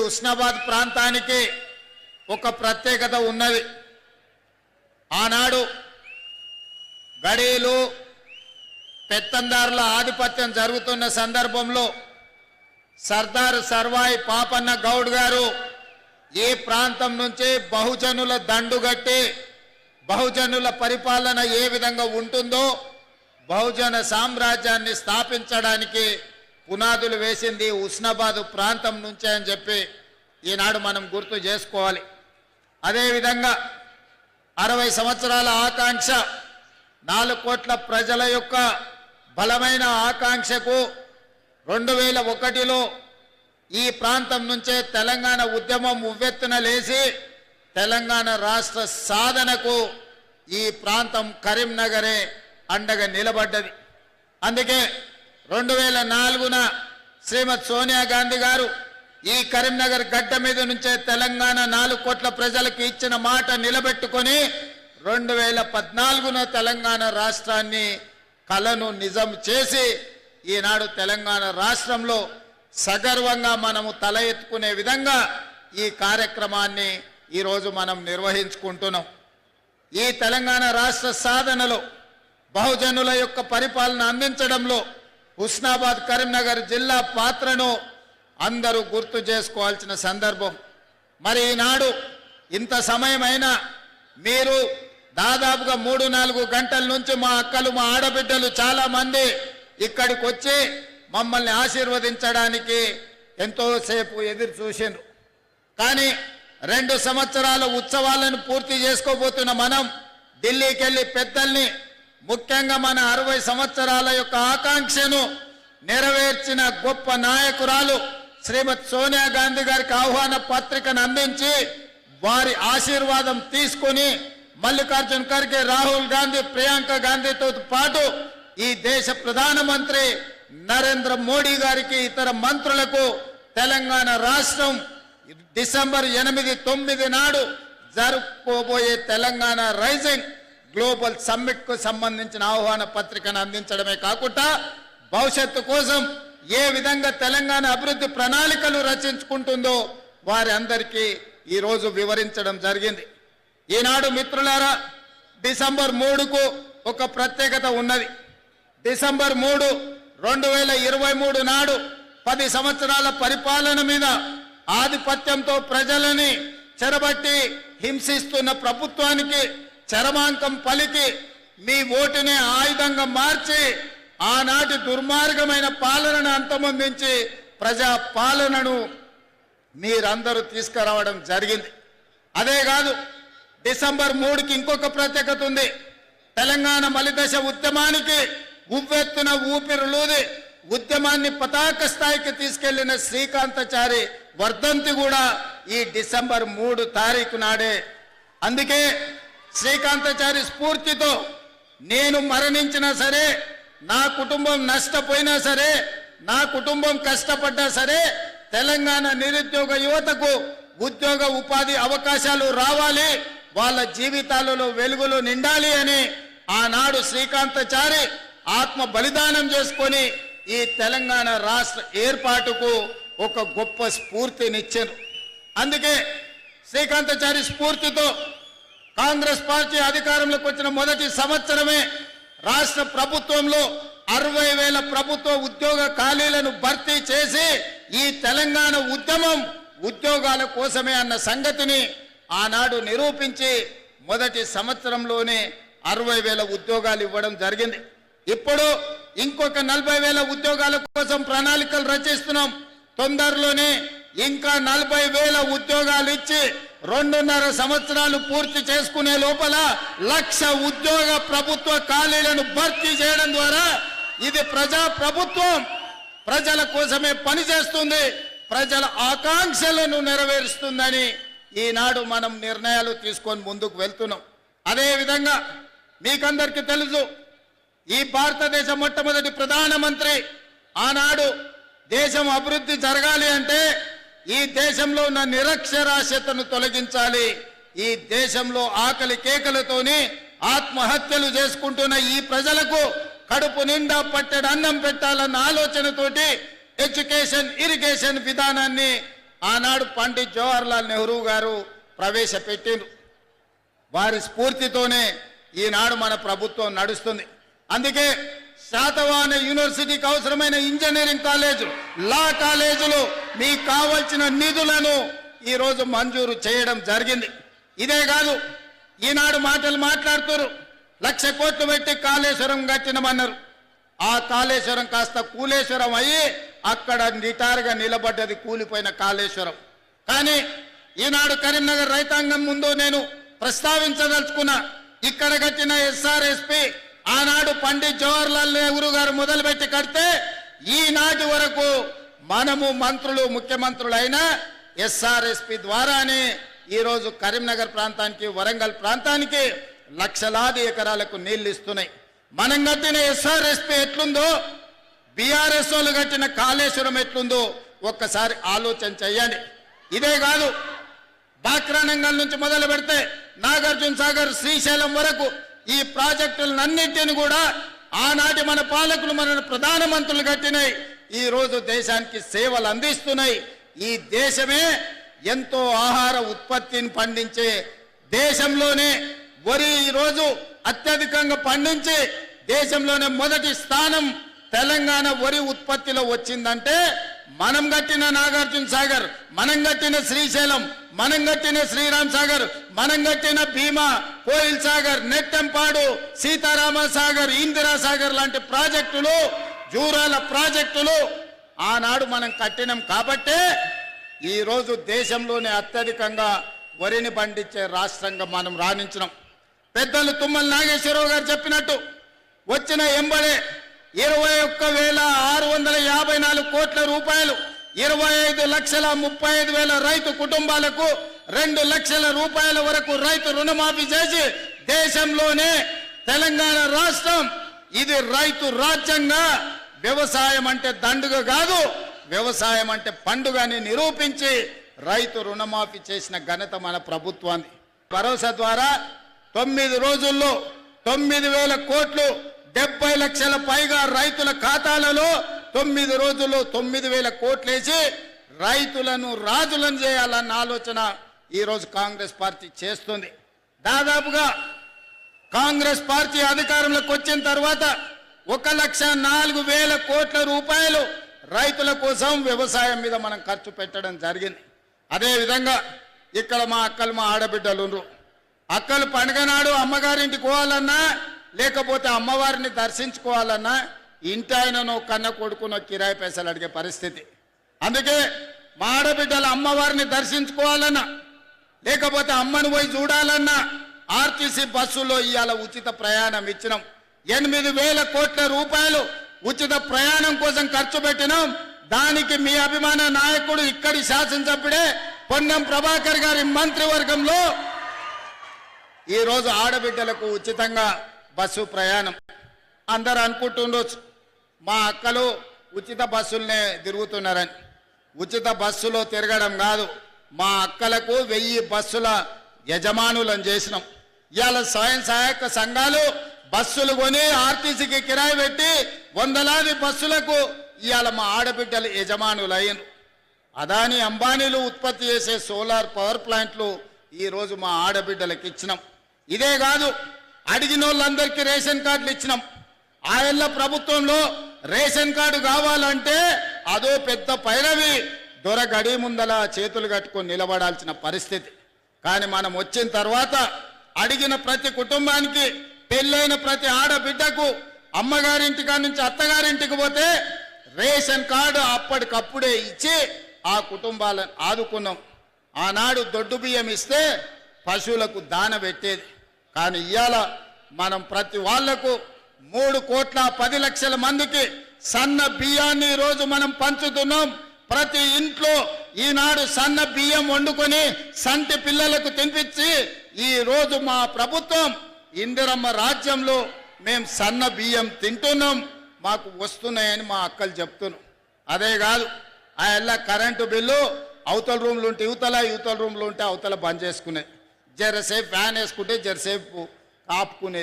హుస్నాబాద్ ప్రాంతానికి ఒక ప్రత్యేకత ఉన్నది. ఆనాడు గడీలు పెత్తందారుల ఆధిపత్యం జరుగుతున్న సందర్భంలో సర్దార్ సర్వాయి పాపన్న గౌడ్ గారు ఈ ప్రాంతం నుంచి బహుజనుల దండుగట్టి బహుజనుల పరిపాలన ఏ విధంగా ఉంటుందో బహుజన సామ్రాజ్యాన్ని స్థాపించడానికి పునాదులు వేసింది హుస్నాబాద్ ప్రాంతం నుంచే అని చెప్పి ఈనాడు మనం గుర్తు చేసుకోవాలి. అదేవిధంగా 60 సంవత్సరాల ఆకాంక్ష 4 కోట్ల ప్రజల యొక్క బలమైన ఆకాంక్షకు 2001లో ఈ ప్రాంతం నుంచే తెలంగాణ ఉద్యమం ఉవ్వెత్తున లేచి తెలంగాణ రాష్ట్ర సాధనకు ఈ ప్రాంతం కరీంనగరే అండగా నిలబడ్డది. అందుకే 2004న శ్రీమతి సోనియా గాంధీ గారు ఈ కరీంనగర్ గడ్డ మీద నుంచే తెలంగాణ 4 కోట్ల ప్రజలకు ఇచ్చిన మాట నిలబెట్టుకొని 2014న తెలంగాణ రాష్ట్రాన్ని కలను నిజం చేసి ఈనాడు తెలంగాణ రాష్ట్రంలో సగర్వంగా మనము తల ఎత్తుకునే విధంగా ఈ కార్యక్రమాన్ని ఈరోజు మనం నిర్వహించుకుంటున్నాం. ఈ తెలంగాణ రాష్ట్ర సాధనలో బహుజనుల యొక్క పరిపాలన అందించడంలో హుస్నాబాద్ కరీంనగర్ జిల్లా పాత్రను అందరూ గుర్తు చేసుకోవాల్సిన సందర్భం. మరి ఈనాడు ఇంత సమయమైనా మీరు దాదాపుగా 3-4 గంటల నుంచి మా అక్కలు మా ఆడబిడ్డలు చాలామంది ఇక్కడికి వచ్చి మమ్మల్ని ఆశీర్వదించడానికి ఎంతోసేపు ఎదురు చూసిండ్రు. కానీ 2 సంవత్సరాల ఉత్సవాలను పూర్తి చేసుకోబోతున్న మనం ఢిల్లీకి వెళ్ళి పెద్దల్ని ముఖ్యంగా మన 60 సంవత్సరాల యొక్క ఆకాంక్షను నెరవేర్చిన గొప్ప నాయకురాలు శ్రీమతి సోనియా గాంధీ గారికి ఆహ్వాన పత్రికను అందించి వారి ఆశీర్వాదం తీసుకొని మల్లికార్జున్ ఖర్గే, రాహుల్ గాంధీ, ప్రియాంక గాంధీతో పాటు ఈ దేశ ప్రధానమంత్రి నరేంద్ర మోడీ గారికి ఇతర మంత్రులకు తెలంగాణ రాష్ట్రం డిసెంబర్ 8-9 నాడు జరుపుకోబోయే తెలంగాణ రైజింగ్ గ్లోబల్ సమ్మిట్ కు సంబంధించిన ఆహ్వాన పత్రికను అందించడమే కాకుండా భవిష్యత్తు కోసం ఏ విధంగా తెలంగాణ అభివృద్ధి ప్రణాళికలు రచించుకుంటుందో వారి అందరికీ ఈరోజు వివరించడం జరిగింది. ఈనాడు మిత్రులారా, డిసెంబర్ 3కు ఒక ప్రత్యేకత ఉన్నది. డిసెంబర్ 3, 2023 నాడు 10 సంవత్సరాల పరిపాలన మీద ఆధిపత్యంతో ప్రజలని చెరబట్టి హింసిస్తున్న ప్రభుత్వానికి చరమాంకం పలికి మీ ఓటునే ఆయుధంగా మార్చి ఆనాటి దుర్మార్గమైన పాలనను అంతమొందించి ప్రజా పాలనను మీరందరూ తీసుకురావడం జరిగింది. అదే కాదు, డిసెంబర్ 3కి ఇంకొక ప్రత్యేకత ఉంది. తెలంగాణ మలిదశ ఉద్యమానికి ఉవ్వెత్తున ఊపిరులూది ఉద్యమాన్ని పతాక స్థాయికి తీసుకెళ్లిన శ్రీకాంతాచారి వర్ధంతి కూడా ఈ డిసెంబర్ 3 తారీఖు నాడే. అందుకే శ్రీకాంతాచారి స్ఫూర్తితో నేను మరణించినా సరే, నా కుటుంబం నష్టపోయినా సరే, నా కుటుంబం కష్టపడ్డా సరే, తెలంగాణ నిరుద్యోగ యువతకు ఉద్యోగ ఉపాధి అవకాశాలు రావాలి, వాళ్ళ జీవితాలలో వెలుగులు నిండాలి అని ఆనాడు శ్రీకాంతాచారి ఆత్మ బలిదానం చేసుకొని ఈ తెలంగాణ రాష్ట్ర ఏర్పాటుకు ఒక గొప్ప స్ఫూర్తినిచ్చారు. అందుకే శ్రీకాంతాచారి స్ఫూర్తితో కాంగ్రెస్ పార్టీ అధికారంలోకి వచ్చిన మొదటి సంవత్సరమే రాష్ట్ర ప్రభుత్వంలో 60,000 ప్రభుత్వ ఉద్యోగ ఖాళీలను భర్తీ చేసి ఈ తెలంగాణ ఉద్యమం ఉద్యోగాల కోసమే అన్న సంగతిని ఆనాడు నిరూపించి మొదటి సంవత్సరంలోనే 60,000 ఉద్యోగాలు ఇవ్వడం జరిగింది. ఇప్పుడు ఇంకొక 40,000 ఉద్యోగాల కోసం ప్రణాళికలు రచిస్తున్నాం. తొందరలోనే ఇంకా 40,000 ఉద్యోగాలు ఇచ్చి 2.5 సంవత్సరాలు పూర్తి చేసుకునే లోపల 1,00,000 ఉద్యోగ ప్రభుత్వ ఖాళీలను భర్తీ చేయడం ద్వారా ఇది ప్రజా ప్రభుత్వం ప్రజల కోసమే పనిచేస్తుంది, ప్రజల ఆకాంక్షలను నెరవేరుస్తుందని ఈనాడు మనం నిర్ణయాలు తీసుకొని ముందుకు వెళ్తున్నాం. అదేవిధంగా మీకందరికీ తెలుసు, ఈ భారతదేశ మొట్టమొదటి ప్రధానమంత్రి ఆనాడు దేశం అభివృద్ధి జరగాలి అంటే ఈ దేశంలో ఉన్న నిరక్షరాస్యతను తొలగించాలి, ఈ దేశంలో ఆకలి కేకలతోని ఆత్మహత్యలు చేసుకుంటున్న ఈ ప్రజలకు కడుపు నిండా పట్టెడు అన్నం పెట్టాలన్న ఆలోచనతోటి ఎడ్యుకేషన్ ఇరిగేషన్ విధానాన్ని ఆనాడు పండిత్ జవహర్లాల్ నెహ్రూ గారు ప్రవేశపెట్టిండ్రు. వారి స్ఫూర్తితోనే ఈనాడు మన ప్రభుత్వం నడుస్తుంది. అందుకే శాతవాహన యూనివర్సిటీకి అవసరమైన ఇంజనీరింగ్ కాలేజు, లా కాలేజీలు మీకు కావలసిన నిధులను ఈరోజు మంజూరు చేయడం జరిగింది. ఇదే కాదు, ఈనాడు మాటలు మాట్లాడుతారు, 1,00,000 కోట్లు పెట్టి కాళేశ్వరం కట్టినమన్నారు. ఆ కాళేశ్వరం కాస్త కూలేశ్వరం అయ్యి అక్కడ నిటారుగా నిలబడ్డది కూలిపోయిన కాళేశ్వరం. కానీ ఈనాడు కరీంనగర్ రైతాంగం ముందు నేను ప్రస్తావించదలుచుకున్నా, ఇక్కడ కట్టిన ఎస్ఆర్ఎస్పి ఆనాడు పండిత్ జవహర్లాల్ నెహ్రూ గారు మొదలుపెట్టి కడితే ఈనాటి వరకు మనము మంత్రులు ముఖ్యమంత్రులైన ఎస్ఆర్ఎస్పి ద్వారానే ఈరోజు కరీంనగర్ ప్రాంతానికి వరంగల్ ప్రాంతానికి లక్షలాది ఎకరాలకు నీళ్లు ఇస్తున్నాయి. మనం కట్టిన ఎస్ఆర్ఎస్పి ఎట్లుందో, బీఆర్ఎస్ వాళ్ళు కట్టిన కాళేశ్వరం ఎట్లుందో ఒక్కసారి ఆలోచన చెయ్యండి. ఇదే కాదు, బాక్రానంగల్ నుంచి మొదలు పెడితే నాగార్జున సాగర్ శ్రీశైలం వరకు ఈ ప్రాజెక్టులన్నింటిని కూడా ఆనాటి మన పాలకులు మన ప్రధానమంత్రులు కట్టినాయి. ఈ రోజు దేశానికి సేవలు అందిస్తున్నాయి. ఈ దేశమే ఎంతో ఆహార ఉత్పత్తిని పండించే దేశంలోనే వరి ఈరోజు అత్యధికంగా పండించి దేశంలోనే మొదటి స్థానం తెలంగాణ వరి ఉత్పత్తిలో వచ్చిందంటే మనం కట్టిన నాగార్జున సాగర్, మనం కట్టిన శ్రీశైలం, మనం కట్టిన శ్రీరామ్ సాగర్, మనం కట్టిన భీమా, కోయిల్ సాగర్, నెట్టంపాడు, సీతారామ సాగర్, ఇందిరా సాగర్ లాంటి ప్రాజెక్టులు, జూరాల ప్రాజెక్టులు ఆనాడు మనం కట్టినాం. కాబట్టే ఈరోజు దేశంలోనే అత్యధికంగా వరిని పండించే రాష్ట్రంగా మనం రాణించినాం. పెద్దలు తుమ్మల నాగేశ్వరరావు గారు చెప్పినట్టు వచ్చిన ఎంబడే 21,654 కోట్ల రూపాయలు 25,35,000 రైతు కుటుంబాలకు 2 లక్షల రూపాయల వరకు రైతు రుణమాఫీ చేసి దేశంలోనే తెలంగాణ రాష్ట్రం ఇది రైతు రాజ్యంగా, వ్యవసాయం అంటే దండుగ కాదు, వ్యవసాయం అంటే పండుగ అని నిరూపించి రైతు రుణమాఫీ చేసిన ఘనత మన ప్రభుత్వాన్ని. భరోసా ద్వారా 9 రోజుల్లో 9,000 కోట్లు 70 లక్షల పైగా రైతుల ఖాతాలలో 9 రోజుల్లో 9,000 కోట్లేసి రైతులను రాజులను చేయాలన్న ఆలోచన ఈరోజు కాంగ్రెస్ పార్టీ చేస్తుంది. దాదాపుగా కాంగ్రెస్ పార్టీ అధికారంలోకి వచ్చిన తర్వాత 1,04,000 కోట్ల రూపాయలు రైతుల కోసం వ్యవసాయం మీద మనం ఖర్చు పెట్టడం జరిగింది. అదేవిధంగా ఇక్కడ మా అక్కలు మా ఆడబిడ్డలు ఉన్నారు. అక్కలు పండుగ నాడు అమ్మగారింటికి పోవాలన్నా లేకపోతే అమ్మవారిని దర్శించుకోవాలన్నా ఇంటి ఆయనను కన్న కొడుకునో కిరాయి పైసలు అడిగే పరిస్థితి. అందుకే మా ఆడబిడ్డలు అమ్మవారిని దర్శించుకోవాలన్నా లేకపోతే అమ్మను పోయి చూడాలన్నా ఆర్టీసీ బస్సులో ఇవాళ ఉచిత ప్రయాణం ఇచ్చినాం. 8,000 కోట్ల రూపాయలు ఉచిత ప్రయాణం కోసం ఖర్చు పెట్టినాం. దానికి మీ అభిమాన నాయకుడు ఇక్కడి శాసనసభ్యుడే పొన్నం ప్రభాకర్ గారి మంత్రివర్గంలో ఈరోజు ఆడబిడ్డలకు ఉచితంగా బస్సు ప్రయాణం. అందరు అనుకుంటుండొచ్చు మా అక్కలు ఉచిత బస్సులనే తిరుగుతున్నారని. ఉచిత బస్సులో తిరగడం కాదు, మా అక్కలకు 1000 బస్సుల యజమానులను చేసినాం. ఇవాళ స్వయం సహాయక సంఘాలు బస్సులు కొని ఆర్టీసీకి కిరాయి పెట్టి వందలాది బస్సులకు ఇవాళ మా ఆడబిడ్డలు యజమానులు అయ్యారు. అదాని అంబానీలు ఉత్పత్తి చేసే సోలార్ పవర్ ప్లాంట్లు ఈరోజు మా ఆడబిడ్డలకు ఇచ్చినాం. ఇదే కాదు, అడిగిన వాళ్ళందరికీ రేషన్ కార్డులు ఇచ్చినాం. ఆయల్ల ప్రభుత్వంలో రేషన్ కార్డు కావాలంటే అదో పెద్ద పైరవి, దొర గడి ముందల చేతులు కట్టుకొని నిలబడాల్సిన పరిస్థితి. కానీ మనం వచ్చిన తర్వాత అడిగిన ప్రతి కుటుంబానికి, పెళ్ళైన ప్రతి ఆడబిడ్డకు అమ్మగారింటికా నుంచి అత్తగారింటికి పోతే రేషన్ కార్డు అప్పటికప్పుడే ఇచ్చి ఆ కుటుంబాలను ఆదుకున్నాం. ఆనాడు దొడ్డు బియ్యం ఇస్తే పశువులకు దాన పెట్టేది. కానీ ఇవాళ మనం ప్రతి వాళ్లకు 3,10,00,000 మందికి సన్న బియ్యాన్ని ఈరోజు మనం పంచుతున్నాం. ప్రతి ఇంట్లో ఈనాడు సన్న బియ్యం వండుకొని సంటి పిల్లలకు తినిపించి ఈరోజు మా ప్రభుత్వం ఇందిరమ్మ రాజ్యంలో మేము సన్న బియ్యం తింటున్నాం, మాకు వస్తున్నాయని మా అక్కలు చెప్తున్నాం. అదే కాదు, ఆ ఎల్లా కరెంటు బిల్లు అవతల రూమ్లు ఉంటే యువతల, యువతల రూమ్లు ఉంటే అవతల బంద్ చేసుకునేది. జరసేపు ఫ్యాన్ వేసుకుంటే జరసేపు కాపుకునేది.